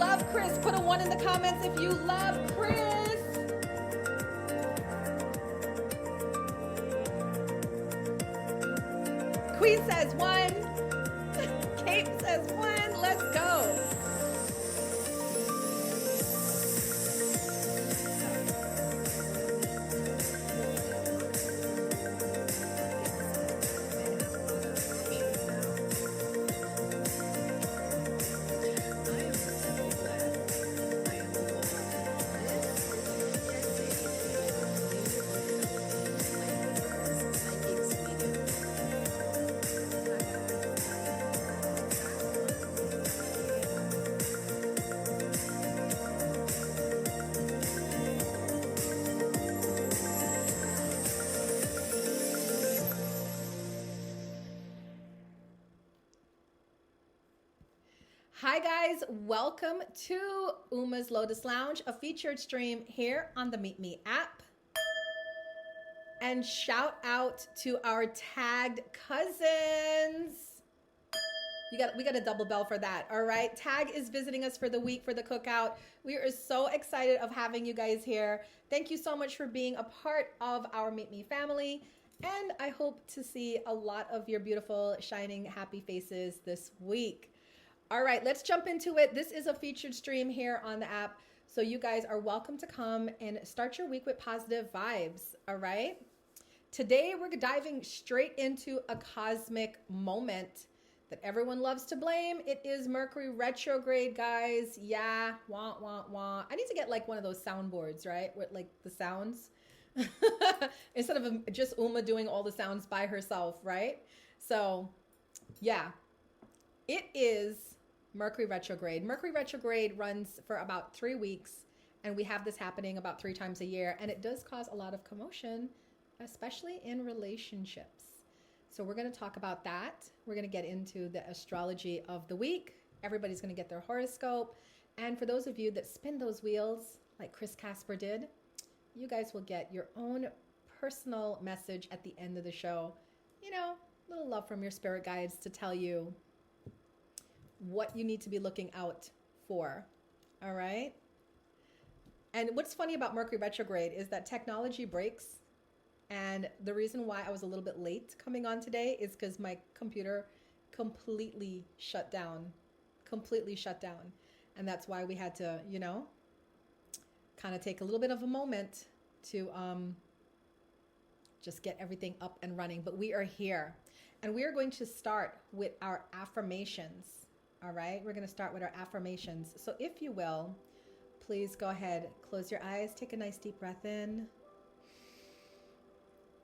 love Chris, put a 1 in the comments if you love Chris. Queen says 1. Kate says 1. Let's go. Hi guys, welcome to Uma's Lotus Lounge, a featured stream here on the Meet Me app. And shout out to our tagged cousins. We got a double bell for that, all right? Tag is visiting us for the week for the cookout. We are so excited of having you guys here. Thank you so much for being a part of our Meet Me family. And I hope to see a lot of your beautiful, shining, happy faces this week. All right, let's jump into it. This is a featured stream here on the app. So you guys are welcome to come and start your week with positive vibes, all right? Today, we're diving straight into a cosmic moment that everyone loves to blame. It is Mercury Retrograde, guys. Yeah, wah, wah, wah. I need to get like one of those soundboards, right? With like the sounds. Instead of just Uma doing all the sounds by herself, right? So, yeah. It is Mercury Retrograde. Mercury Retrograde runs for about 3 weeks, and we have this happening about 3 times a year, and it does cause a lot of commotion, especially in relationships. So we're going to talk about that. We're going to get into the astrology of the week. Everybody's going to get their horoscope. And for those of you that spin those wheels, like Chris Casper did, you guys will get your own personal message at the end of the show. You know, a little love from your spirit guides to tell you what you need to be looking out for. All right. And what's funny about Mercury Retrograde is that technology breaks. And the reason why I was a little bit late coming on today is because my computer completely shut down. And that's why we had to, you know, kind of take a little bit of a moment to just get everything up and running. But we are here. And we are going to start with our affirmations. All right, we're going to start with our affirmations. So if you will, please go ahead, close your eyes, take a nice deep breath in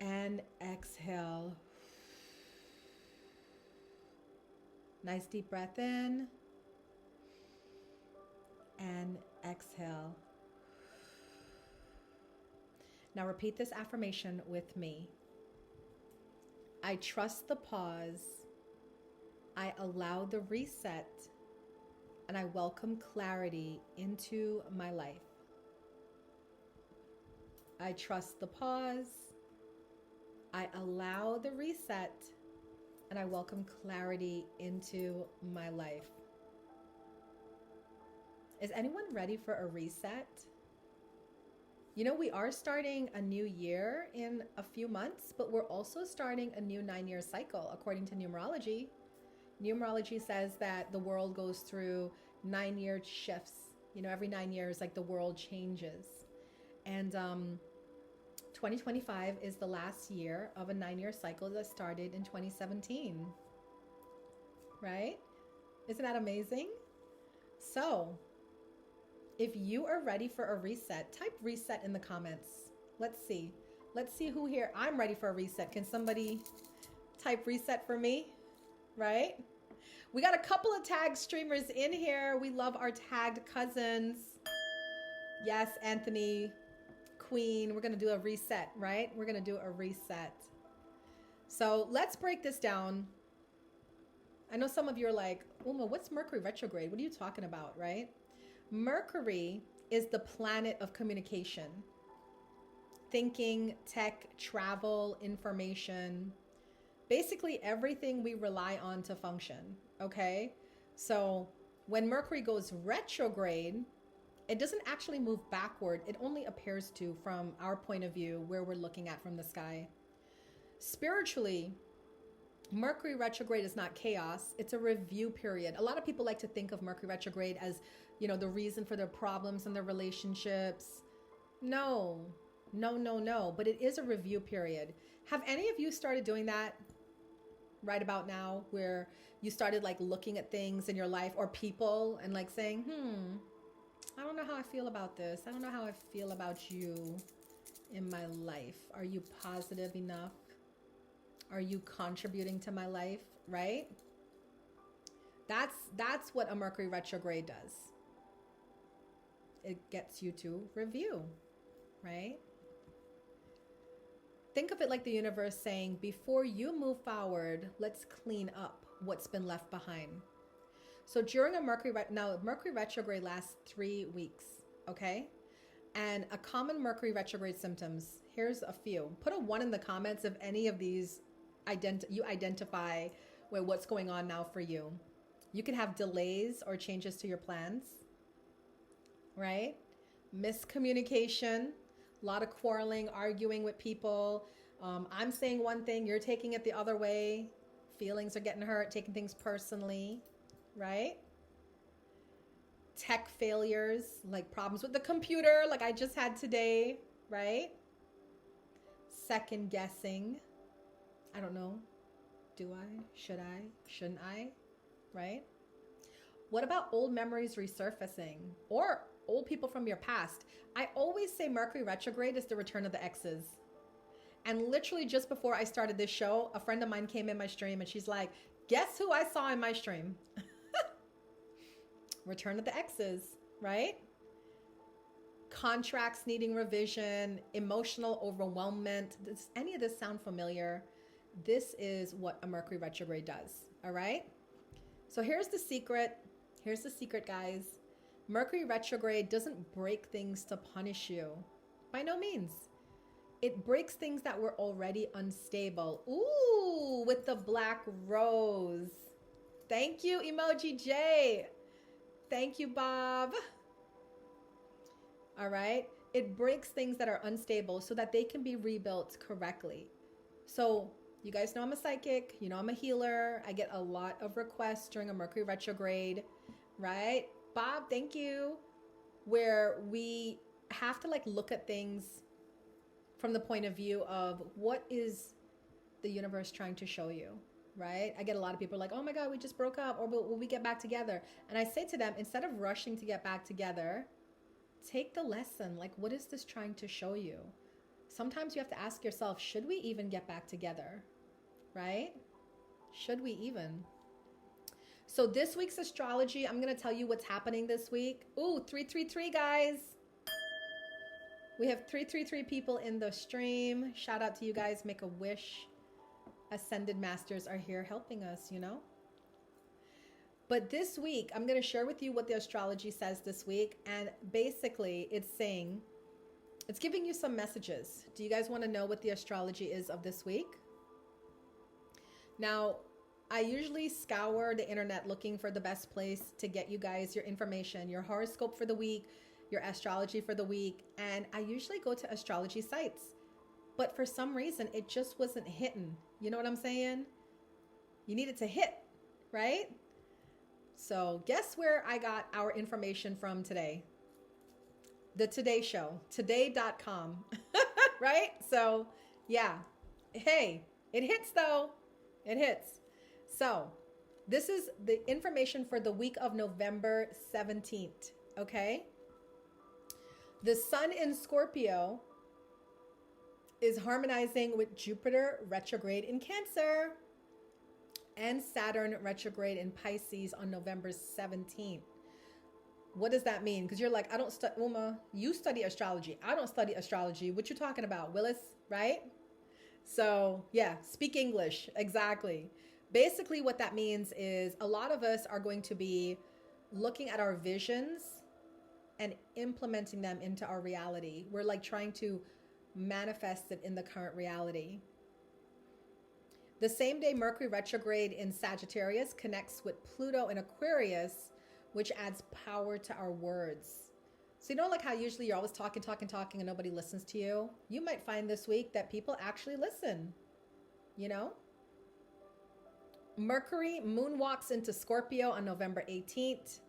and exhale. Nice deep breath in and exhale. Now repeat this affirmation with me. I trust the pause. I allow the reset, and I welcome clarity into my life. I trust the pause. I allow the reset, and I welcome clarity into my life. Is anyone ready for a reset? You know, we are starting a new year in a few months, but we're also starting a new 9-year cycle according to numerology. Numerology says that the world goes through 9-year shifts. You know, every 9 years, like the world changes. And 2025 is the last year of a 9-year cycle that started in 2017. Right? Isn't that amazing? So, if you are ready for a reset, type reset in the comments. Let's see. Let's see who here. I'm ready for a reset. Can somebody type reset for me? Right? We got a couple of tagged streamers in here. We love our tagged cousins. Yes, Anthony, Queen. We're going to do a reset, right? We're going to do a reset. So let's break this down. I know some of you are like, Uma, what's Mercury retrograde? What are you talking about, right? Mercury is the planet of communication, thinking, tech, travel, information, basically everything we rely on to function. Okay. So When Mercury goes retrograde, it doesn't actually move backward. It only appears to from our point of view, where we're looking at from the sky. Spiritually, Mercury retrograde is not chaos. It's a review period. A lot of people like to think of Mercury retrograde as, the reason for their problems and their relationships. No. But it is a review period. Have any of you started doing that right about now, where you started like looking at things in your life or people and like saying, I don't know how I feel about this. I don't know how I feel about you in my life. Are you positive enough? Are you contributing to my life? Right? That's what a Mercury retrograde does. It gets you to review, right? Think of it like the universe saying, before you move forward, let's clean up what's been left behind. So during a Mercury retrograde lasts 3 weeks, okay? And a common Mercury retrograde symptoms, here's a few. Put a 1 in the comments if any of these you identify with what's going on now for you. You can have delays or changes to your plans, right? Miscommunication, a lot of quarreling, arguing with people. I'm saying one thing, you're taking it the other way. Feelings are getting hurt, taking things personally, right? Tech failures, like problems with the computer, like I just had today, right? Second guessing. I don't know. Do I? Should I? Shouldn't I? Right? What about old memories resurfacing or old people from your past? I always say Mercury retrograde is the return of the exes. And literally just before I started this show, a friend of mine came in my stream and she's like, guess who I saw in my stream? Return of the exes, right? Contracts needing revision, emotional overwhelmment. Does any of this sound familiar? This is what a Mercury retrograde does, all right? So here's the secret. Here's the secret, guys. Mercury retrograde doesn't break things to punish you. By no means. It breaks things that were already unstable. Ooh, with the black rose. Thank you, Emoji J. Thank you, Bob. All right. It breaks things that are unstable so that they can be rebuilt correctly. So you guys know I'm a psychic. You know I'm a healer. I get a lot of requests during a Mercury retrograde, right? Bob, thank you. Where we have to like look at things from the point of view of what is the universe trying to show you, right? I get a lot of people like, oh my God, we just broke up, or will we get back together? And I say to them, instead of rushing to get back together, take the lesson. Like, what is this trying to show you? Sometimes you have to ask yourself, should we even get back together, right? Should we even? So this week's astrology, I'm going to tell you what's happening this week. Ooh, 333, guys. We have 333 people in the stream. Shout out to you guys. Make a wish. Ascended Masters are here helping us, But this week, I'm going to share with you what the astrology says this week. And basically, it's giving you some messages. Do you guys want to know what the astrology is of this week? Now, I usually scour the internet looking for the best place to get you guys your information, your horoscope for the week, your astrology for the week. And I usually go to astrology sites. But for some reason, it just wasn't hitting. You know what I'm saying? You need it to hit, right? So guess where I got our information from today? The Today Show, today.com, right? So yeah, hey, it hits though. It hits. So this is the information for the week of November 17th, okay? The sun in Scorpio is harmonizing with Jupiter retrograde in Cancer and Saturn retrograde in Pisces on November 17th. What does that mean? Because you're like, I don't study, Uma, you study astrology. I don't study astrology. What you talking about, Willis, right? So yeah, speak English, exactly. Basically what that means is a lot of us are going to be looking at our visions and implementing them into our reality. We're like trying to manifest it in the current reality. The same day Mercury retrograde in Sagittarius connects with Pluto in Aquarius, which adds power to our words. So you know, like how usually you're always talking and nobody listens to you? You might find this week that people actually listen, you know? Mercury moonwalks into Scorpio on November 18th.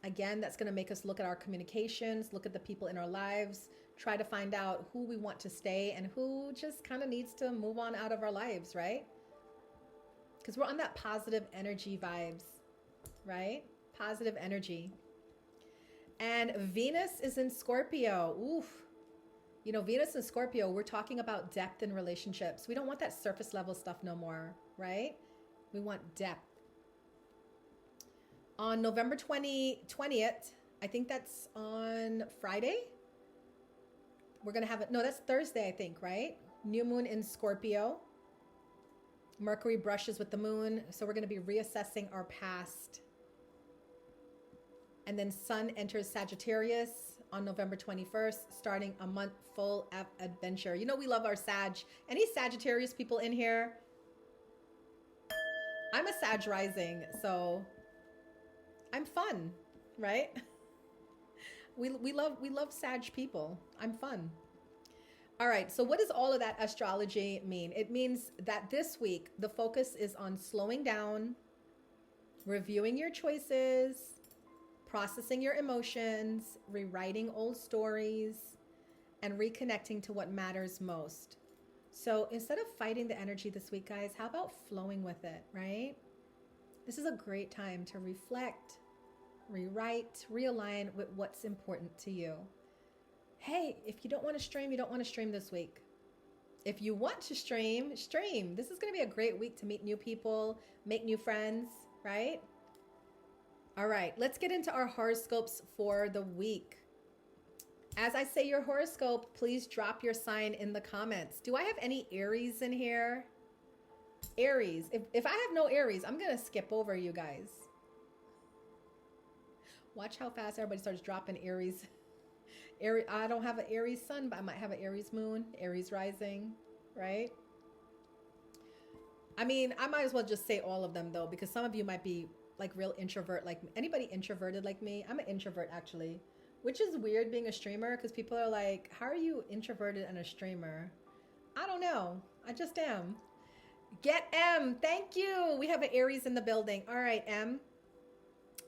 Again, that's going to make us look at our communications, look at the people in our lives, try to find out who we want to stay and who just kind of needs to move on out of our lives, right? Because we're on that positive energy vibes, right? Positive energy. And Venus is in Scorpio. Oof. You know, Venus and Scorpio, we're talking about depth in relationships. We don't want that surface level stuff no more, right? We want depth. On November 20th, I think that's on Friday. We're going to have it. No, that's Thursday, I think, right? New moon in Scorpio. Mercury brushes with the moon. So we're going to be reassessing our past. And then Sun enters Sagittarius on November 21st, starting a month full of adventure. You know, we love our Sag. Any Sagittarius people in here? I'm a Sag rising, so I'm fun, right? We love Sag people. I'm fun. All right, so what does all of that astrology mean? It means that this week, the focus is on slowing down, reviewing your choices, processing your emotions, rewriting old stories, and reconnecting to what matters most. So instead of fighting the energy this week, guys, how about flowing with it, right? This is a great time to reflect, rewrite, realign with what's important to you. Hey, if you don't want to stream, you don't want to stream this week. If you want to stream, stream. This is going to be a great week to meet new people, make new friends, right? All right, let's get into our horoscopes for the week. As I say your horoscope, please drop your sign in the comments. Do I have any Aries in here? Aries. If I have no Aries, I'm going to skip over you guys. Watch how fast everybody starts dropping Aries. I don't have an Aries sun, but I might have an Aries moon, Aries rising, right? I mean, I might as well just say all of them though, because some of you might be like real introvert, like anybody introverted like me. I'm an introvert actually, which is weird being a streamer because people are like, how are you introverted and a streamer? I don't know. I just am. Get M. Thank you. We have an Aries in the building. All right, M.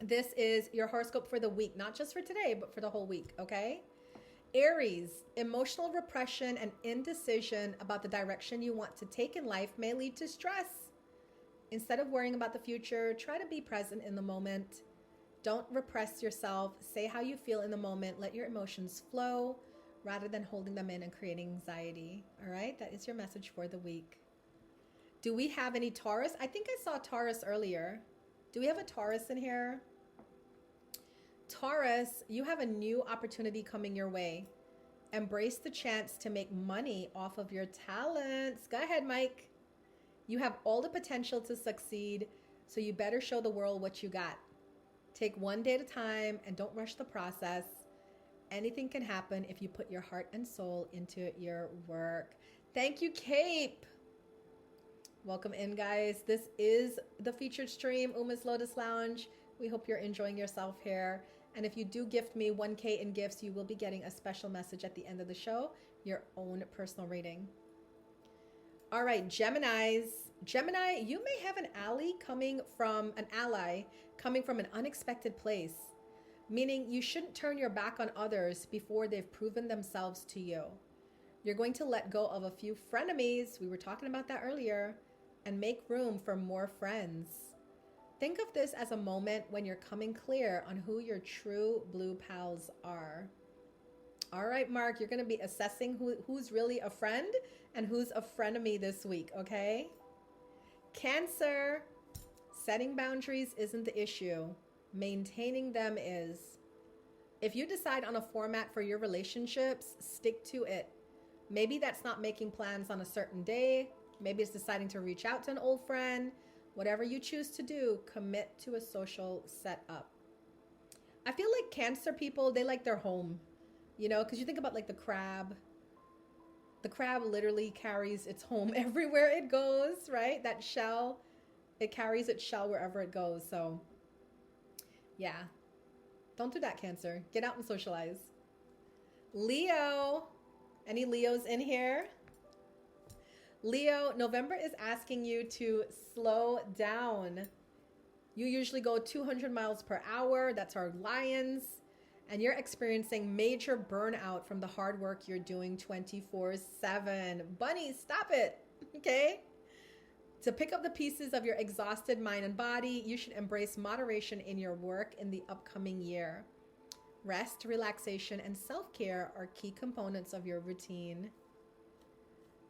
This is your horoscope for the week, not just for today, but for the whole week, okay? Aries, emotional repression and indecision about the direction you want to take in life may lead to stress. Instead of worrying about the future, try to be present in the moment. Don't repress yourself. Say how you feel in the moment. Let your emotions flow rather than holding them in and creating anxiety. All right, that is your message for the week. Do we have any Taurus? I think I saw Taurus earlier. Do we have a Taurus in here? Taurus, you have a new opportunity coming your way. Embrace the chance to make money off of your talents. Go ahead, Mike. You have all the potential to succeed, so you better show the world what you got. Take one day at a time and don't rush the process. Anything can happen if you put your heart and soul into your work. Thank you, Cape. Welcome in, guys. This is the featured stream, Uma's Lotus Lounge. We hope you're enjoying yourself here. And if you do gift me 1K in gifts, you will be getting a special message at the end of the show, your own personal reading. All right, Geminis. Gemini, you may have an ally coming from an unexpected place, meaning you shouldn't turn your back on others before they've proven themselves to you. You're going to let go of a few frenemies, we were talking about that earlier, and make room for more friends. Think of this as a moment when you're coming clear on who your true blue pals are. All right, Mark, you're going to be assessing who's really a friend and who's a frenemy this week, okay? Cancer, setting boundaries isn't the issue. Maintaining them is. If you decide on a format for your relationships, stick to it. Maybe that's not making plans on a certain day. Maybe it's deciding to reach out to an old friend. Whatever you choose to do, commit to a social setup. I feel like Cancer people, they like their home, you know, because you think about like the crab. The crab literally carries its home everywhere it goes, right? That shell, it carries its shell wherever it goes. So Yeah. Don't do that, Cancer. Get out and socialize. Leo. Any Leos in here? Leo, November is asking you to slow down. You usually go 200 miles per hour. That's our lions. And you're experiencing major burnout from the hard work you're doing 24/7. Bunny, stop it. Okay? To pick up the pieces of your exhausted mind and body, you should embrace moderation in your work in the upcoming year. Rest, relaxation, and self-care are key components of your routine.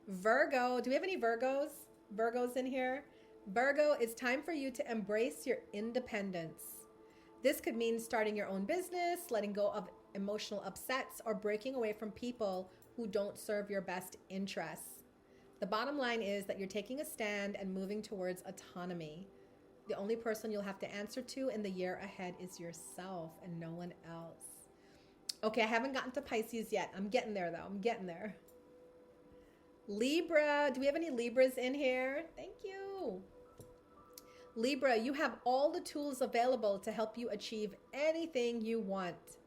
Virgo, do we have any Virgos? Virgos in here? Virgo, it's time for you to embrace your independence. This could mean starting your own business, letting go of emotional upsets, or breaking away from people who don't serve your best interests. The bottom line is that you're taking a stand and moving towards autonomy. The only person you'll have to answer to in the year ahead is yourself and no one else. Okay, I haven't gotten to Pisces yet. I'm getting there though. I'm getting there. Libra, do we have any Libras in here? Thank you. Libra, you have all the tools available to help you achieve anything you want.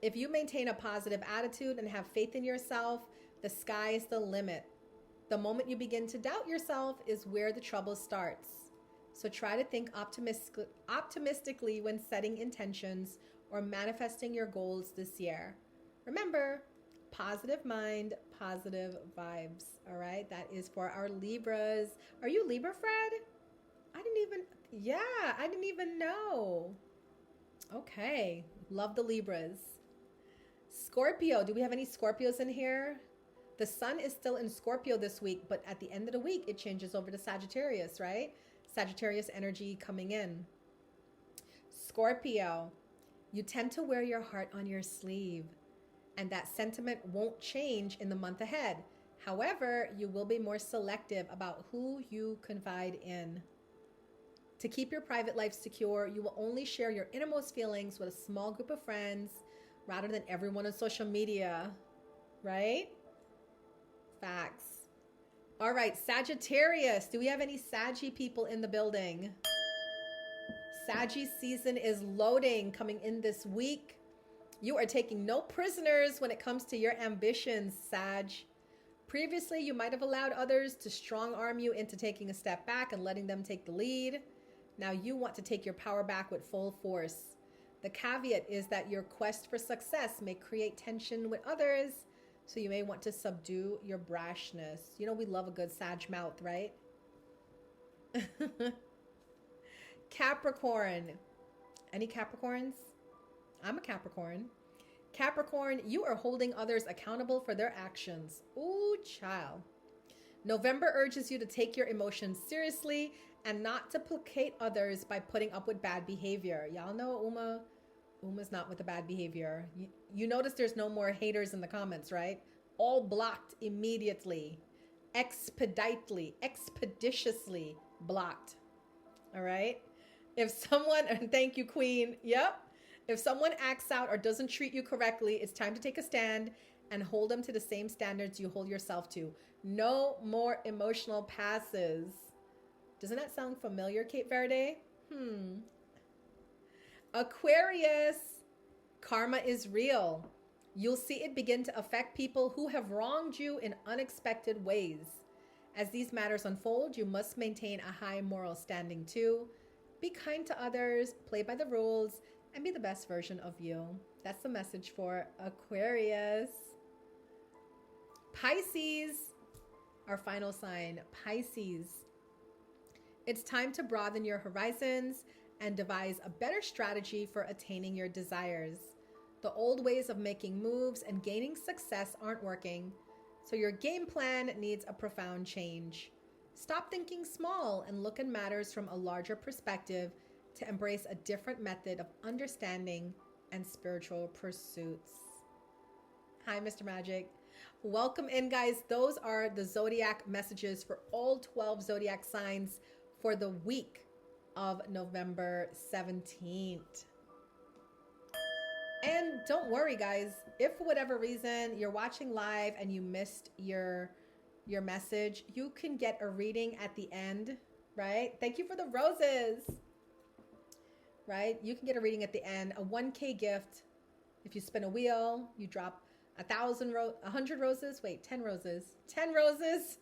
If you maintain a positive attitude and have faith in yourself, the sky is the limit. The moment you begin to doubt yourself is where the trouble starts. So try to think optimistically when setting intentions or manifesting your goals this year. Remember, positive mind, positive vibes. All right, that is for our Libras. Are you Libra, Fred? I didn't even know. Okay, love the Libras. Scorpio, do we have any Scorpios in here? The sun is still in Scorpio this week, but at the end of the week, it changes over to Sagittarius, right? Sagittarius energy coming in. Scorpio, you tend to wear your heart on your sleeve, and that sentiment won't change in the month ahead. However, you will be more selective about who you confide in. To keep your private life secure, you will only share your innermost feelings with a small group of friends rather than everyone on social media, right? Facts. All right, Sagittarius. Do we have any Saggy people in the building? Saggy season is loading, coming in this week. You are taking no prisoners when it comes to your ambitions, Sag. Previously, you might have allowed others to strong arm you into taking a step back and letting them take the lead. Now you want to take your power back with full force. The caveat is that your quest for success may create tension with others, so you may want to subdue your brashness. You know, we love a good Sag mouth, right? Capricorn. Any Capricorns? I'm a Capricorn. Capricorn, you are holding others accountable for their actions. Ooh, child. November urges you to take your emotions seriously and not to placate others by putting up with bad behavior. Y'all know Uma's not with the bad behavior. You notice there's no more haters in the comments, right? All blocked immediately. Expeditiously blocked. All right? If someone, and thank you, Queen. Yep. If someone acts out or doesn't treat you correctly, it's time to take a stand and hold them to the same standards you hold yourself to. No more emotional passes. Doesn't that sound familiar, Cape Verde? Aquarius. Karma is real. You'll see it begin to affect people who have wronged you in unexpected ways. As these matters unfold, you must maintain a high moral standing too. Be kind to others, play by the rules, and be the best version of you. That's the message for Aquarius. Pisces, our final sign, Pisces. It's time to broaden your horizons and devise a better strategy for attaining your desires. The old ways of making moves and gaining success aren't working, so your game plan needs a profound change. Stop thinking small and look at matters from a larger perspective to embrace a different method of understanding and spiritual pursuits. Hi, Mr. Magic. Welcome in, guys. Those are the zodiac messages for all 12 zodiac signs for the week of November 17th. And don't worry, guys, if for whatever reason you're watching live and you missed your message, you can get a reading at the end, right? Thank you for the roses. right? You can get a reading at the end, a 1K gift. If you spin a wheel, you drop 100 roses. Wait, 10 roses. 10 roses.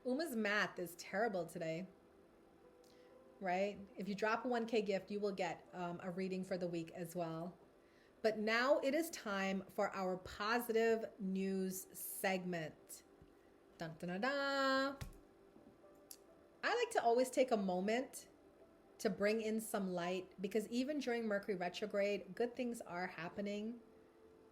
Uma's math is terrible today, right? If you drop a 1K gift, you will get a reading for the week as well. But now it is time for our positive news segment. Dun, dun, dun, dun. I like to always take a moment to bring in some light because even during Mercury retrograde, good things are happening.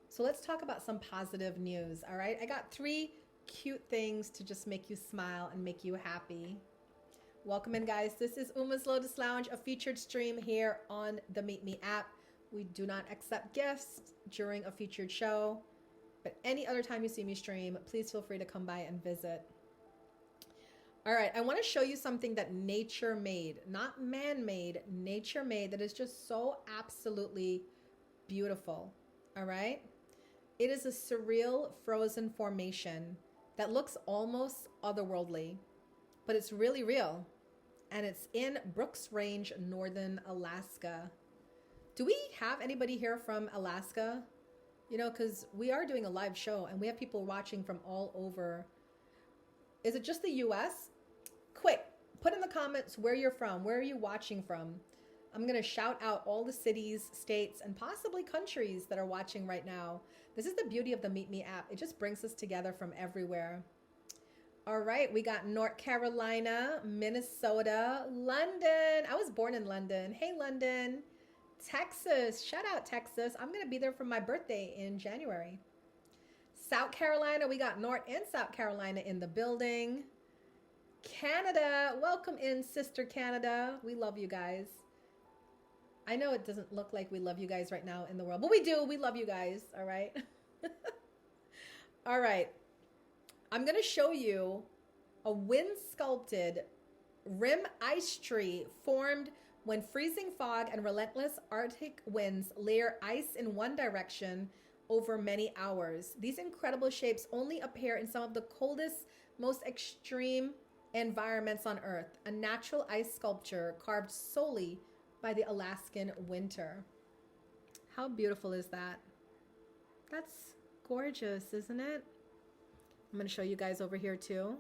So let's talk about some positive news, all right? I got 3 cute things to just make you smile and make you happy. Welcome in, guys. This is Uma's Lotus Lounge, a featured stream here on the Meet Me app. We do not accept gifts during a featured show, but any other time you see me stream, please feel free to come by and visit. All right, I want to show you something that nature made, not man-made, nature made, that is just so absolutely beautiful. All right? It is a surreal frozen formation that looks almost otherworldly, but it's really real. And it's in Brooks Range, Northern Alaska. Do we have anybody here from Alaska? You know, because we are doing a live show and we have people watching from all over. Is it just the US? Quick, put in the comments where you're from. Where are you watching from? I'm going to shout out all the cities, states, and possibly countries that are watching right now. This is the beauty of the Meet Me app. It just brings us together from everywhere. All right, we got North Carolina, Minnesota, London. I was born in London. Hey, London. Texas. Shout out, Texas. I'm going to be there for my birthday in January. South Carolina. We got North and South Carolina in the building. Canada. Welcome in, Sister Canada. We love you guys. I know it doesn't look like we love you guys right now in the world, but we do. We love you guys. All right. All right. I'm going to show you a wind-sculpted rim ice tree formed when freezing fog and relentless Arctic winds layer ice in one direction over many hours. These incredible shapes only appear in some of the coldest, most extreme environments on Earth. A natural ice sculpture carved solely by the Alaskan winter. How beautiful is that? That's gorgeous, isn't it? I'm going to show you guys over here too.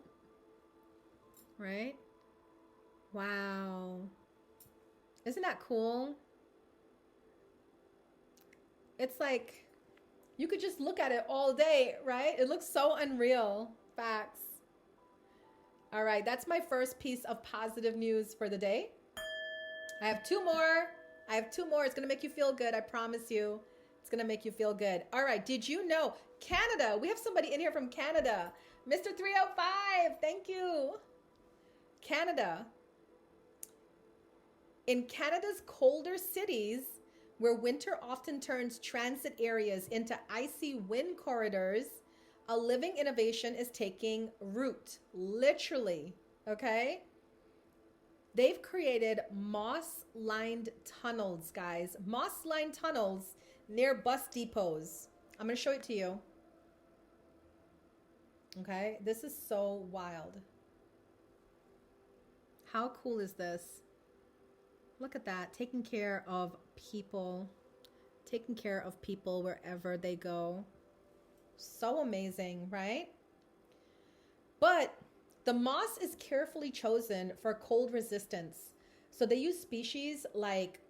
Right? Wow. Isn't that cool? It's like you could just look at it all day, right? It looks so unreal. Facts. All right, that's my first piece of positive news for the day. I have 2 more. It's going to make you feel good. I promise you. It's going to make you feel good. All right, did you know Canada? We have somebody in here from Canada. Mr. 305, thank you. Canada. In Canada's colder cities, where winter often turns transit areas into icy wind corridors, a living innovation is taking root, literally, okay? They've created moss-lined tunnels, guys. Moss-lined tunnels near bus depots. I'm going to show it to you. Okay, this is so wild. How cool is this? Look at that, taking care of people wherever they go. So amazing, right? But the moss is carefully chosen for cold resistance. So they use species like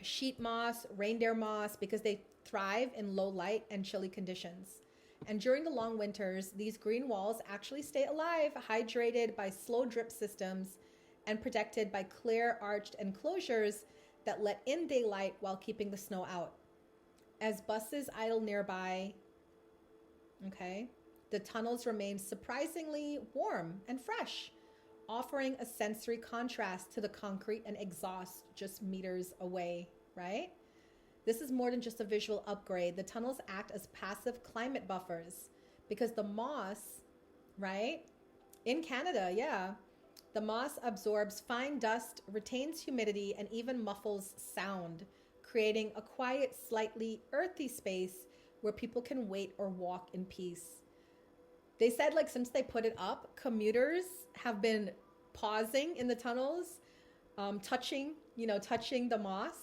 sheet moss, reindeer moss, because they thrive in low light and chilly conditions. And during the long winters, these green walls actually stay alive, hydrated by slow drip systems and protected by clear arched enclosures that let in daylight while keeping the snow out. As buses idle nearby, okay, the tunnels remain surprisingly warm and fresh, offering a sensory contrast to the concrete and exhaust just meters away, right? This is more than just a visual upgrade. The tunnels act as passive climate buffers because the moss, right, in Canada, yeah, the moss absorbs fine dust, retains humidity, and even muffles sound, creating a quiet, slightly earthy space where people can wait or walk in peace. They said, like, since they put it up, commuters have been pausing in the tunnels touching, touching the moss,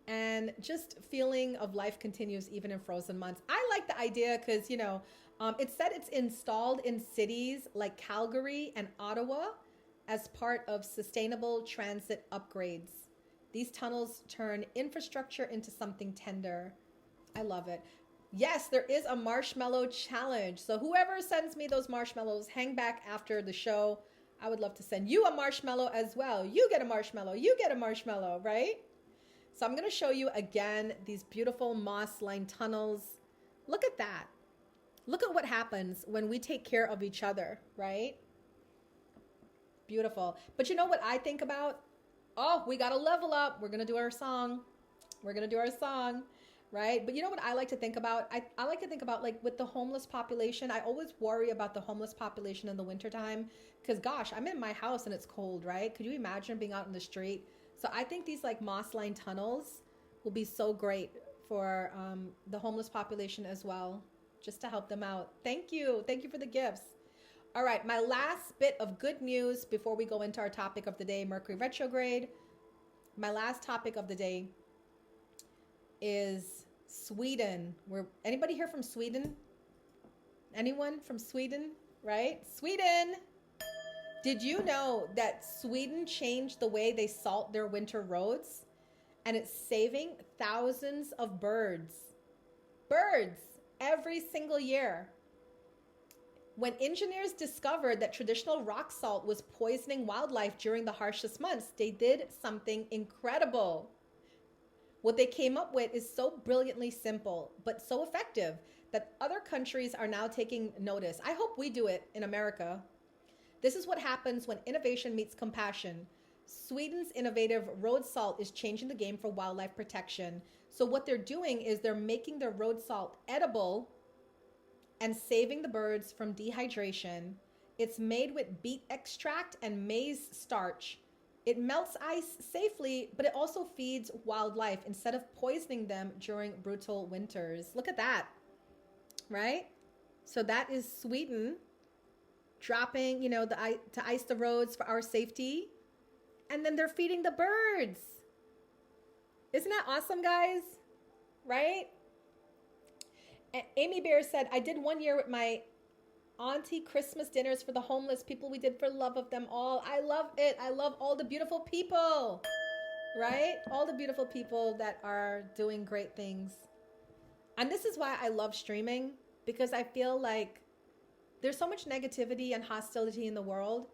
and just feeling of life continues even in frozen months. I like the idea because, it said it's installed in cities like Calgary and Ottawa as part of sustainable transit upgrades. These tunnels turn infrastructure into something tender. I love it. Yes, there is a marshmallow challenge. So whoever sends me those marshmallows, hang back after the show. I would love to send you a marshmallow as well. You get a marshmallow. You get a marshmallow, right? So I'm going to show you again these beautiful moss-lined tunnels. Look at that. Look at what happens when we take care of each other, right? Beautiful. But you know what I think about? Oh, we got to level up. We're going to do our song. We're going to do our song, right? But you know what I like to think about? I like to think about, like, with the homeless population. I always worry about the homeless population in the wintertime because, gosh, I'm in my house and it's cold, right? Could you imagine being out in the street? So I think these like moss-lined tunnels will be so great for the homeless population as well, just to help them out. Thank you. Thank you for the gifts. All right, my last bit of good news before we go into our topic of the day, Mercury retrograde. My last topic of the day is Sweden. Anybody here from Sweden? Anyone from Sweden, right? Sweden. Did you know that Sweden changed the way they salt their winter roads? And it's saving thousands of birds. Birds every single year. When engineers discovered that traditional rock salt was poisoning wildlife during the harshest months, they did something incredible. What they came up with is so brilliantly simple, but so effective that other countries are now taking notice. I hope we do it in America. This is what happens when innovation meets compassion. Sweden's innovative road salt is changing the game for wildlife protection. So what they're doing is they're making their road salt edible and saving the birds from dehydration. It's made with beet extract and maize starch. It melts ice safely, but it also feeds wildlife instead of poisoning them during brutal winters. Look at that, right? So that is Sweden dropping, to ice the roads for our safety. And then they're feeding the birds. Isn't that awesome, guys? Right? And Amy Bear said, I did 1 year with my auntie Christmas dinners for the homeless people. We did for love of them all. I love it. I love all the beautiful people, right? All the beautiful people that are doing great things. And this is why I love streaming, because I feel like there's so much negativity and hostility in the world,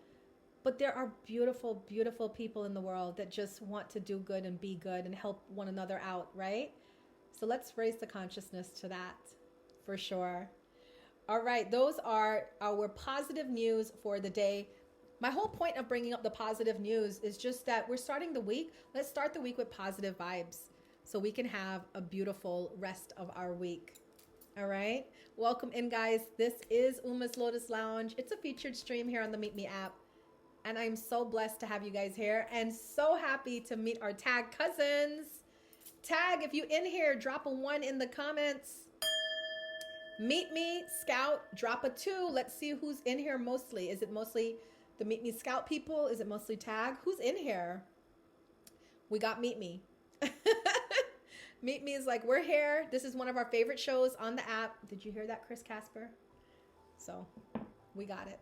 but there are beautiful, beautiful people in the world that just want to do good and be good and help one another out, right? So let's raise the consciousness to that for sure. All right, those are our positive news for the day. My whole point of bringing up the positive news is just that we're starting the week. Let's start the week with positive vibes so we can have a beautiful rest of our week. All right, welcome in, guys. This is Uma's Lotus Lounge. It's a featured stream here on the Meet Me app, and I'm so blessed to have you guys here and so happy to meet our tag cousins. Tag, if you in here, drop a 1 in the comments. Meet Me Scout, drop a 2. Let's see who's in here mostly. Is it mostly the Meet Me Scout people? Is it mostly Tag? Who's in here? We got Meet Me. Meet Me is like, we're here. This is one of our favorite shows on the app. Did you hear that, Chris Casper? So we got it.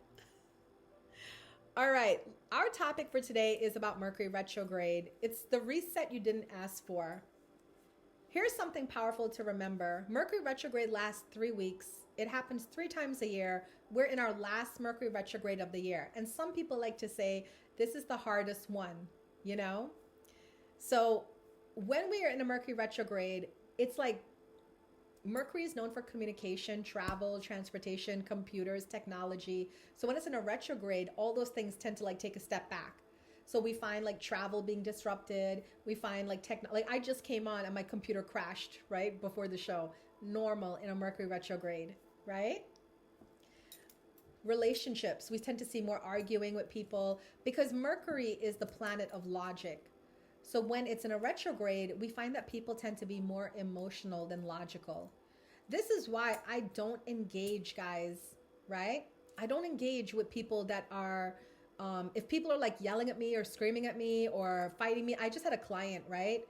All right. Our topic for today is about Mercury retrograde. It's the reset you didn't ask for. Here's something powerful to remember. Mercury retrograde lasts 3 weeks. It happens 3 times a year. We're in our last Mercury retrograde of the year. And some people like to say, this is the hardest one, So when we are in a Mercury retrograde, it's like Mercury is known for communication, travel, transportation, computers, technology. So when it's in a retrograde, all those things tend to take a step back. So we find travel being disrupted. We find I just came on and my computer crashed right before the show. Normal in a Mercury retrograde, right? Relationships, we tend to see more arguing with people because Mercury is the planet of logic. So when it's in a retrograde, we find that people tend to be more emotional than logical. This is why I don't engage, guys, right? I don't engage with people that are If people are like yelling at me or screaming at me or fighting me, I just had a client, right?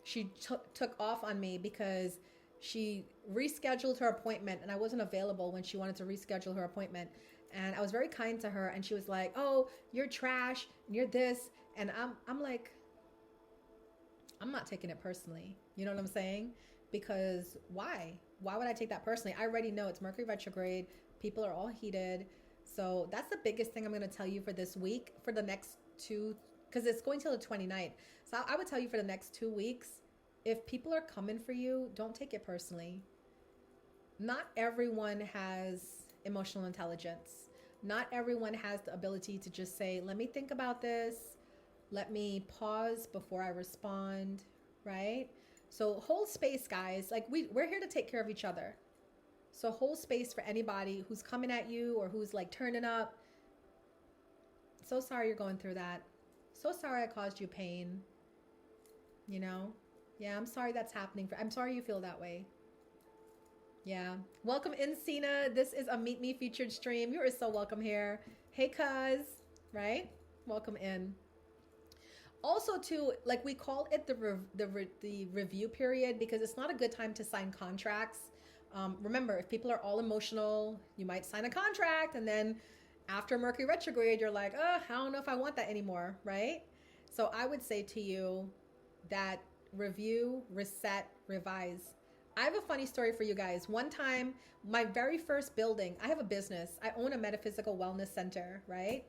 She took off on me because she rescheduled her appointment and I wasn't available when she wanted to reschedule her appointment. And I was very kind to her, and she was like, "Oh, you're trash and you're this." And I'm like, I'm not taking it personally. You know what I'm saying? Because why? Why would I take that personally? I already know it's Mercury retrograde. People are all heated. So that's the biggest thing I'm going to tell you for this week, for the next two, because it's going till the 29th. So I would tell you for the next 2 weeks, if people are coming for you, don't take it personally. Not everyone has emotional intelligence. Not everyone has the ability to just say, let me think about this. Let me pause before I respond, right? So hold space, guys. Like we're here to take care of each other. So hold space for anybody who's coming at you or who's like turning up. So sorry you're going through that. So sorry I caused you pain. You know? Yeah, I'm sorry that's happening. I'm sorry you feel that way. Yeah. Welcome in, Cena. This is a Meet Me featured stream. You are so welcome here. Hey, cuz. Right? Welcome in. Also, too, like we call it the review period because it's not a good time to sign contracts. Remember, if people are all emotional, you might sign a contract, and then after Mercury retrograde, you're like, oh, I don't know if I want that anymore, right? So I would say to you that review, reset, revise. I have a funny story for you guys. One time, my very first building, I have a business. I own a metaphysical wellness center, right?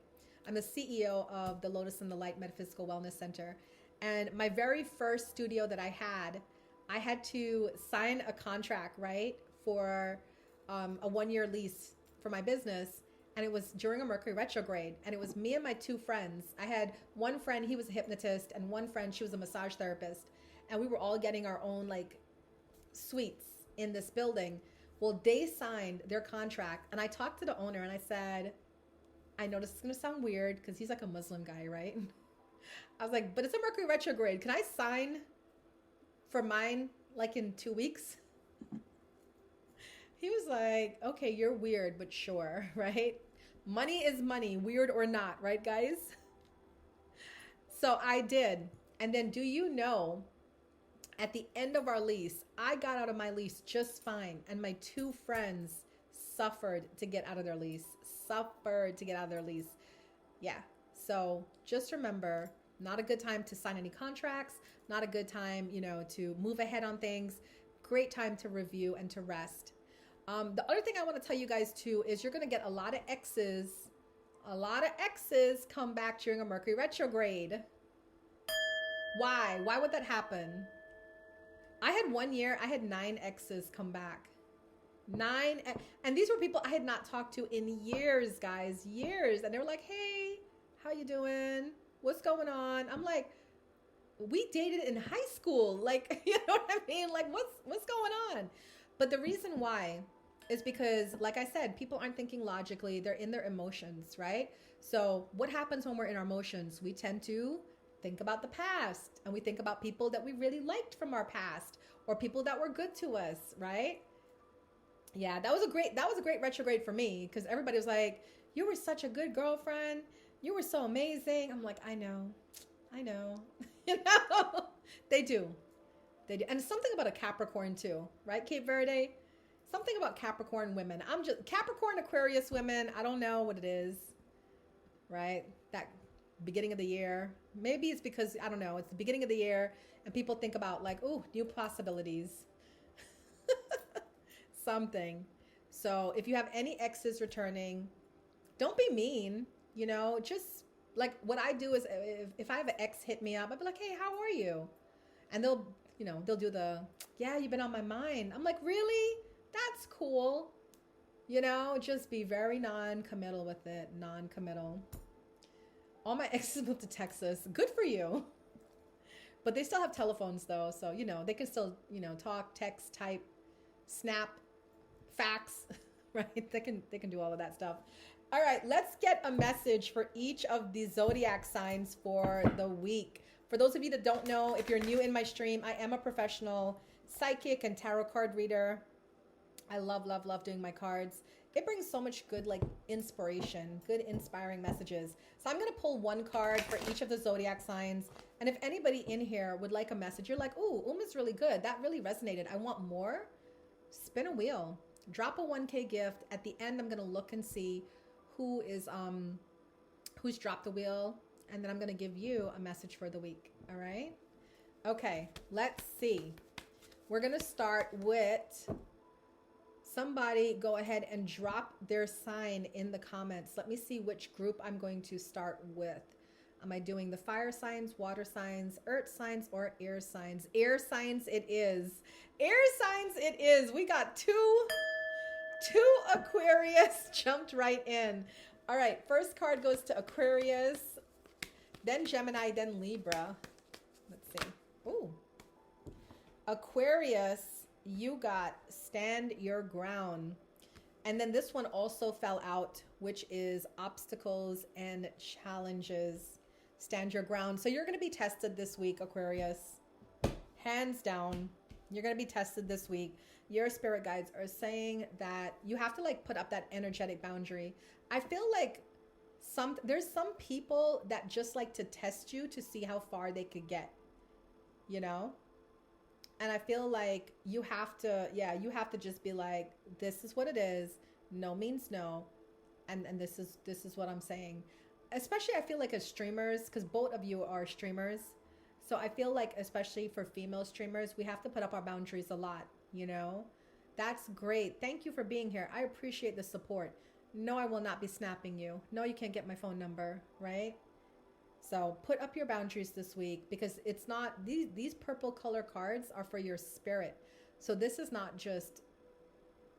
I'm the CEO of the Lotus and the Light Metaphysical Wellness Center. And my very first studio that I had to sign a contract, right, for a 1-year lease for my business. And it was during a Mercury retrograde. And it was me and my 2 friends. I had one friend, he was a hypnotist, and one friend, she was a massage therapist. And we were all getting our own like suites in this building. Well, they signed their contract, and I talked to the owner and I said, I know this is going to sound weird because he's like a Muslim guy, right? I was like, but it's a Mercury retrograde. Can I sign for mine like in 2 weeks? He was like, okay, you're weird, but sure, right? Money is money, weird or not, right, guys? So I did. And then do you know, at the end of our lease, I got out of my lease just fine. And my 2 friends suffered to get out of their lease. Yeah. So just remember, not a good time to sign any contracts, not a good time, to move ahead on things. Great time to review and to rest. The other thing I want to tell you guys too is you're going to get a lot of exes come back during a Mercury retrograde. Why? Why would that happen? I had 1 year, I had 9 exes come back. 9, and these were people I had not talked to in years, guys, years. And they were like, hey, how you doing? What's going on? I'm like, we dated in high school. Like, you know what I mean? Like, what's going on? But the reason why is because, like I said, people aren't thinking logically. They're in their emotions, right? So what happens when we're in our emotions? We tend to think about the past, and we think about people that we really liked from our past or people that were good to us, right? Yeah, that was a great retrograde for me because everybody was like, you were such a good girlfriend. You were so amazing. I'm like, I know. You know, they do. And something about a Capricorn too, right? Cape Verde, something about Capricorn women. Capricorn, Aquarius women. I don't know what it is, right? That beginning of the year. Maybe it's because, I don't know, it's the beginning of the year and people think about like, oh, new possibilities. Something. So if you have any exes returning, don't be mean, just like what I do is if I have an ex hit me up, I'll be like, hey, how are you? And they'll do the, yeah, you've been on my mind. I'm like, really? That's cool. Just be very non-committal with it. Non-committal. All my exes moved to Texas. Good for you. But they still have telephones though. So, they can still, talk, text, type, snap, fax, right? They can do all of that stuff. All right, let's get a message for each of the zodiac signs for the week. For those of you that don't know, if you're new in my stream, I am a professional psychic and tarot card reader. I love doing my cards. it brings so much good, like, inspiration, good inspiring messages. So I'm going to pull one card for each of the zodiac signs. And if anybody in here would like a message, you're like, ooh, Uma's really good. That really resonated. I want more. Spin a wheel. Drop a 1K gift. At the end, I'm going to look and see who is, who's dropped the wheel. And then I'm going to give you a message for the week. All right. Okay. Let's see. We're going to start with somebody. Go ahead and drop their sign in the comments. Let me see which group I'm going to start with. Am I doing the fire signs, water signs, earth signs, or air signs? Air signs it is. Air signs it is. We got two Aquarius jumped right in. All right, first card goes to Aquarius, then Gemini, then Libra. Let's see. Ooh. Aquarius, you got stand your ground. And then this one also fell out, which is obstacles and challenges. Stand your ground. So you're going to be tested this week, Aquarius. Hands down. You're going to be tested this week. Your spirit guides are saying that you have to like put up that energetic boundary. I feel like there's some people that just like to test you to see how far they could get, you know? And I feel like you have to just be like, this is what it is. No means no. And this is what I'm saying. Especially I feel like as streamers, because both of you are streamers. So I feel like especially for female streamers, we have to put up our boundaries a lot, you know? That's great. Thank you for being here. I appreciate the support. No, I will not be snapping you. No, you can't get my phone number, right? So put up your boundaries this week, because it's not, these purple color cards are for your spirit. So this is not just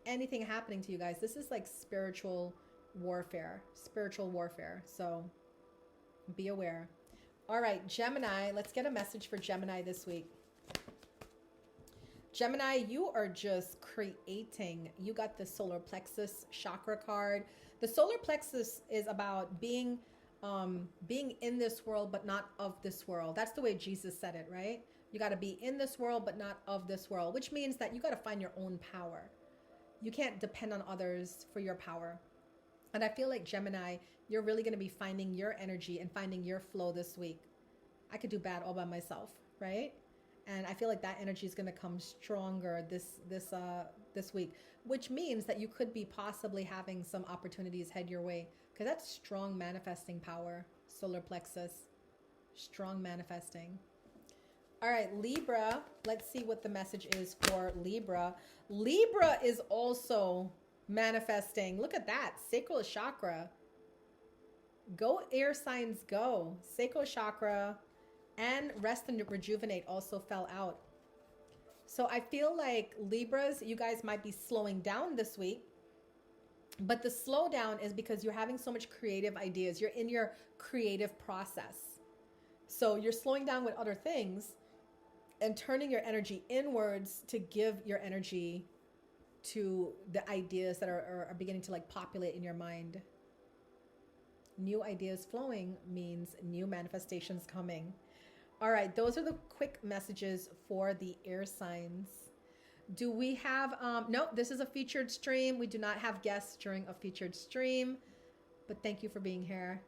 anything happening to you guys. This is like spiritual warfare. So be aware. All right, Gemini, let's get a message for Gemini this week. Gemini, you are just creating. You got the solar plexus chakra card. The solar plexus is about being in this world, but not of this world. That's the way Jesus said it, right? You got to be in this world, but not of this world, which means that you got to find your own power. You can't depend on others for your power. And I feel like Gemini, you're really going to be finding your energy and finding your flow this week. I could do bad all by myself, right? And I feel like that energy is going to come stronger this week, which means that you could be possibly having some opportunities head your way, because that's strong manifesting power. Solar plexus, strong manifesting. All right, Libra, let's see what the message is for Libra. Libra is also manifesting. Look at that, sacral chakra. Go air signs, go. Sacral chakra and rest and rejuvenate also fell out. So I feel like Libras, you guys might be slowing down this week. But the slowdown is because you're having so much creative ideas. You're in your creative process. So you're slowing down with other things and turning your energy inwards to give your energy to the ideas that are beginning to like populate in your mind. New ideas flowing means new manifestations coming. All right, those are the quick messages for the air signs. Do we have, no, this is a featured stream. We do not have guests during a featured stream, but thank you for being here.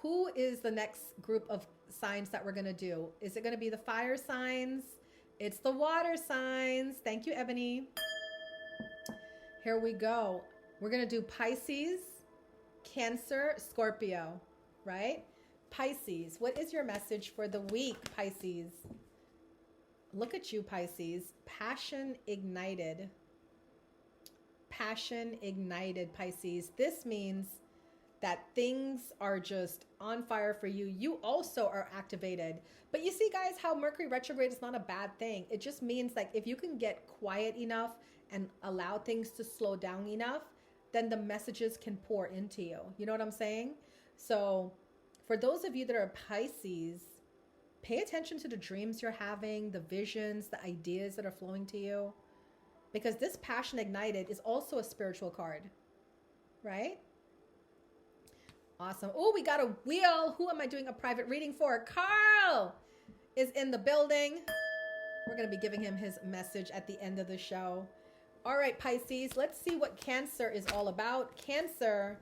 Who is the next group of signs that we're going to do? Is it going to be the fire signs? It's the water signs. Thank you, Ebony. Here we go. We're going to do Pisces, Cancer, Scorpio, right? Pisces, what is your message for the week, Pisces? Look at you, Pisces. Passion ignited. Passion ignited, Pisces. This means that things are just on fire for you. You also are activated. But you see, guys, how Mercury retrograde is not a bad thing. It just means like if you can get quiet enough and allow things to slow down enough, then the messages can pour into you. You know what I'm saying? So for those of you that are Pisces, pay attention to the dreams you're having, the visions, the ideas that are flowing to you. Because this passion ignited is also a spiritual card, right? Awesome. Oh, we got a wheel. Who am I doing a private reading for? Carl is in the building. We're going to be giving him his message at the end of the show. All right, Pisces, let's see what Cancer is all about. Cancer,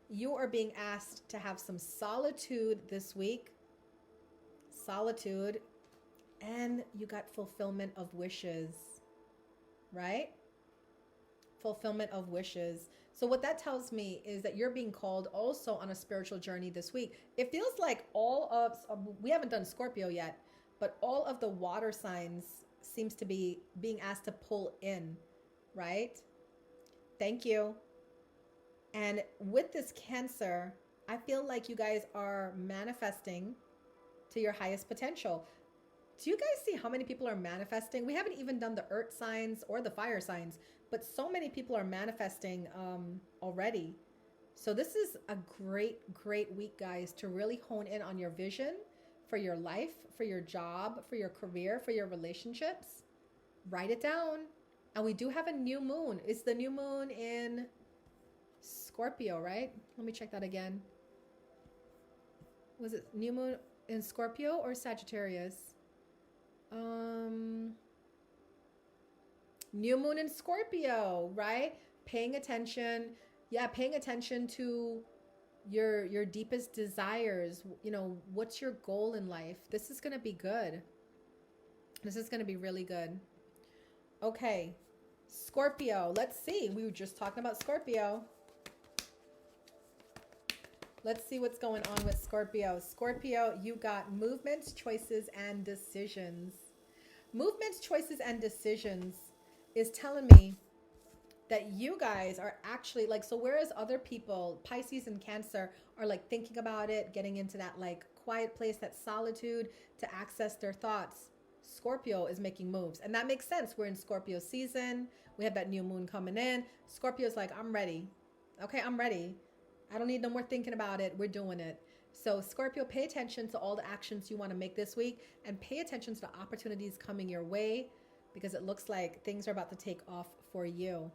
you are being asked to have some solitude this week. Solitude. And you got fulfillment of wishes, right? Fulfillment of wishes. So what that tells me is that you're being called also on a spiritual journey this week. It feels like all of, we haven't done Scorpio yet, but all of the water signs seems to be being asked to pull in, right? Thank you. And with this Cancer, I feel like you guys are manifesting to your highest potential. Do you guys see how many people are manifesting? We haven't even done the earth signs or the fire signs, but so many people are manifesting already. So this is a great, great week, guys, to really hone in on your vision for your life, for your job, for your career, for your relationships. Write it down. And we do have a new moon. It's the new moon in Scorpio, right? Let me check that again. Was it new moon in Scorpio or Sagittarius? New moon in Scorpio, right? Paying attention. Yeah, paying attention to your deepest desires. You know, what's your goal in life? This is going to be good. This is going to be really good. Okay. Scorpio. Let's see. We were just talking about Scorpio. Let's see what's going on with Scorpio. Scorpio, you got movements, choices, and decisions. Movements, choices, and decisions is telling me that you guys are actually like, so whereas other people, Pisces and Cancer, are like thinking about it, getting into that like quiet place, that solitude to access their thoughts, Scorpio is making moves. And that makes sense. We're in Scorpio season. We have that new moon coming in. Scorpio's like, I'm ready. Okay, I'm ready. I don't need no more thinking about it. We're doing it. So Scorpio, pay attention to all the actions you want to make this week and pay attention to the opportunities coming your way because it looks like things are about to take off for you.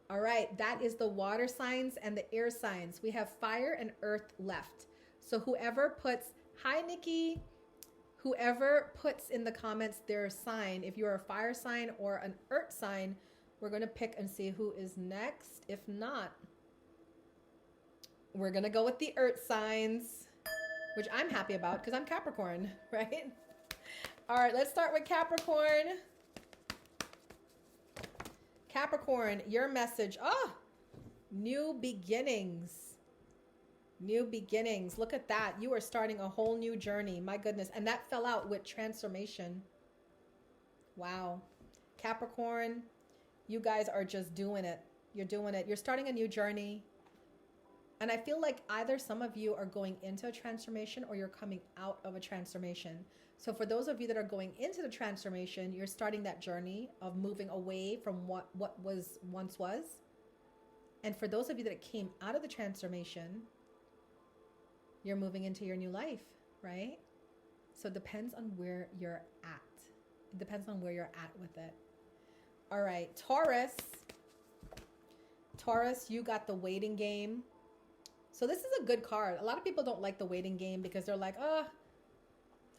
All right, that is the water signs and the air signs. We have fire and earth left. So whoever puts, hi Nikki, whoever puts in the comments their sign, if you're a fire sign or an earth sign, we're going to pick and see who is next. If not, we're going to go with the earth signs, which I'm happy about because I'm Capricorn, right? All right, let's start with Capricorn. Capricorn, your message. New beginnings. New beginnings. Look at that. You are starting a whole new journey. My goodness. And that fell out with transformation. Wow. Capricorn, you guys are just doing it. You're doing it. You're starting a new journey. And I feel like either some of you are going into a transformation or you're coming out of a transformation. So for those of you that are going into the transformation, you're starting that journey of moving away from what was once was. And for those of you that came out of the transformation, you're moving into your new life, right? So it depends on where you're at. It depends on where you're at with it. All right, Taurus. Taurus, you got the waiting game. So this is a good card. A lot of people don't like the waiting game because they're like,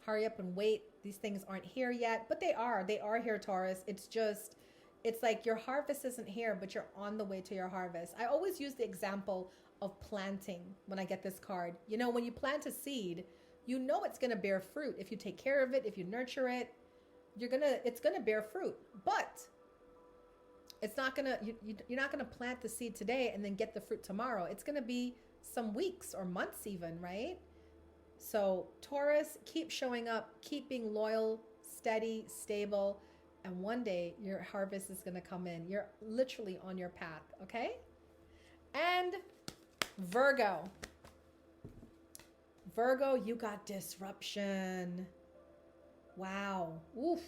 hurry up and wait. These things aren't here yet, but they are. They are here, Taurus. It's like your harvest isn't here, but you're on the way to your harvest. I always use the example of planting when I get this card. You know, when you plant a seed, you know it's going to bear fruit. If you take care of it, if you nurture it, it's going to bear fruit. But it's not going to, you're not going to plant the seed today and then get the fruit tomorrow. It's going to be some weeks or months even, right? So Taurus, keep showing up, keep being loyal, steady, stable, and one day your harvest is going to come in. You're literally on your path, okay? And Virgo. Virgo, you got disruption. Wow. Oof.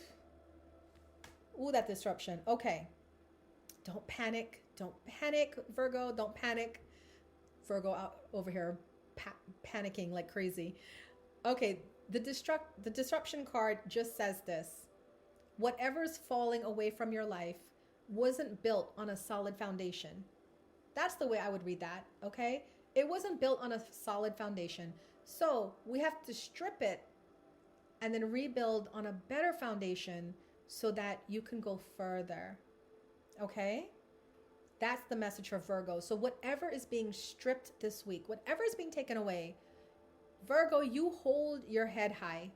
Ooh, that disruption. Okay. Don't panic. Don't panic, Virgo. Don't panic. Virgo out over here panicking like crazy. Okay, the disruption card just says this. Whatever's falling away from your life wasn't built on a solid foundation. That's the way I would read that, okay? It wasn't built on a solid foundation. So we have to strip it and then rebuild on a better foundation so that you can go further, Okay? That's the message for Virgo. So whatever is being stripped this week, whatever is being taken away, Virgo, you hold your head high.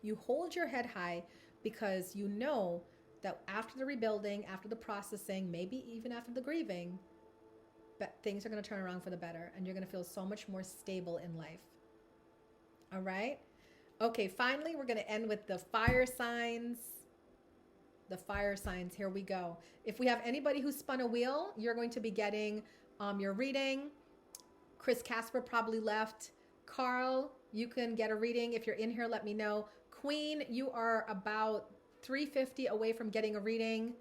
You hold your head high because you know that after the rebuilding, after the processing, maybe even after the grieving, but things are going to turn around for the better and you're going to feel so much more stable in life. All right? Okay, finally, we're going to end with the fire signs. The fire signs, here we go. If we have anybody who spun a wheel, you're going to be getting your reading. Chris Casper probably left. Carl, you can get a reading. If you're in here, let me know. Queen, you are about 350 away from getting a reading.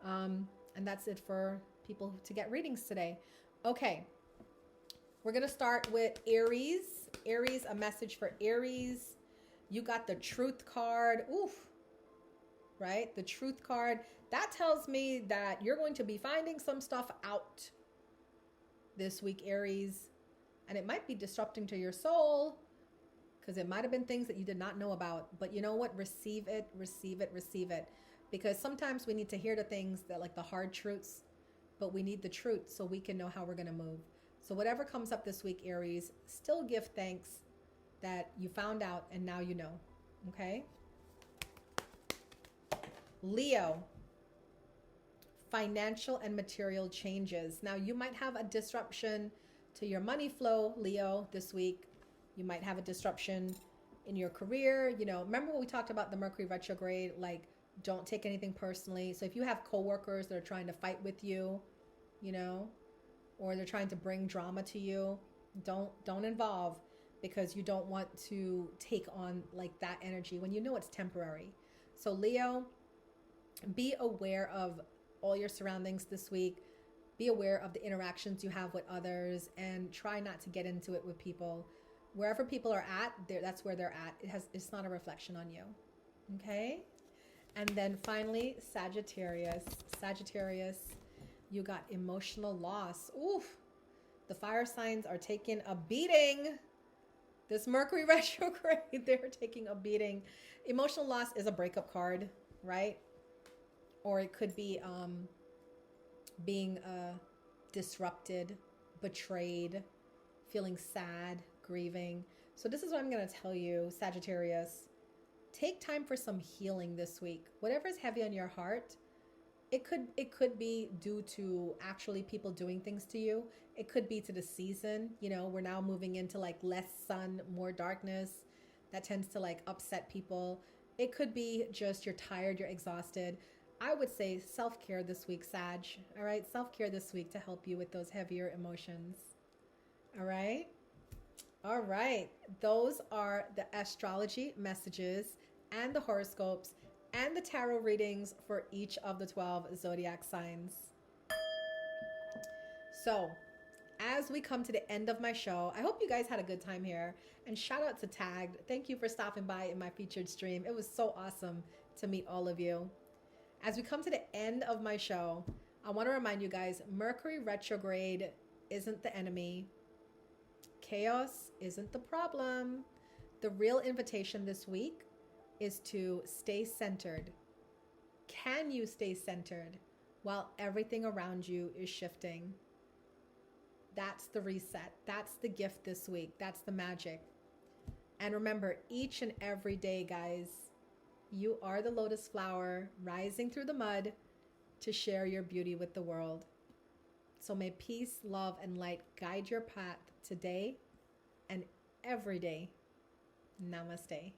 And that's it for people to get readings today. Okay, we're going to start with Aries. Aries, a message for Aries. You got the Truth card. Oof. Right? The Truth card. That tells me that you're going to be finding some stuff out this week, Aries. And it might be disrupting to your soul because it might have been things that you did not know about. But you know what? Receive it, receive it, receive it. Because sometimes we need to hear the things that like the hard truths, but we need the truth so we can know how we're going to move. So whatever comes up this week, Aries, still give thanks that you found out and now you know. Okay? Leo, financial and material changes. Now, you might have a disruption to your money flow, Leo, this week. You might have a disruption in your career. You know, remember what we talked about the Mercury Retrograde? Like, don't take anything personally. So if you have coworkers that are trying to fight with you, you know, or they're trying to bring drama to you, don't involve because you don't want to take on like that energy when you know it's temporary. So Leo, be aware of all your surroundings this week. Be aware of the interactions you have with others and try not to get into it with people. Wherever people are at, that's where they're at. It's not a reflection on you. Okay? And then finally, Sagittarius. Sagittarius, you got emotional loss. Oof. The fire signs are taking a beating. This Mercury retrograde, they're taking a beating. Emotional loss is a breakup card, right? Or it could be being disrupted, betrayed, feeling sad, grieving. So this is what I'm going to tell you, Sagittarius. Take time for some healing this week. Whatever is heavy on your heart, it could be due to actually people doing things to you. It could be to the season. You know, we're now moving into like less sun, more darkness. That tends to like upset people. It could be just you're tired, you're exhausted. I would say self-care this week, Sag. All right, self-care this week to help you with those heavier emotions. All right. All right. Those are the astrology messages and the horoscopes and the tarot readings for each of the 12 zodiac signs. So, as we come to the end of my show, I hope you guys had a good time here. And shout out to Tagged. Thank you for stopping by in my featured stream. It was so awesome to meet all of you. As we come to the end of my show, I want to remind you guys, Mercury retrograde isn't the enemy. Chaos isn't the problem. The real invitation this week is to stay centered. Can you stay centered while everything around you is shifting? That's the reset. That's the gift this week. That's the magic. And remember, each and every day, guys, you are the lotus flower rising through the mud to share your beauty with the world. So may peace, love, and light guide your path today and every day. Namaste.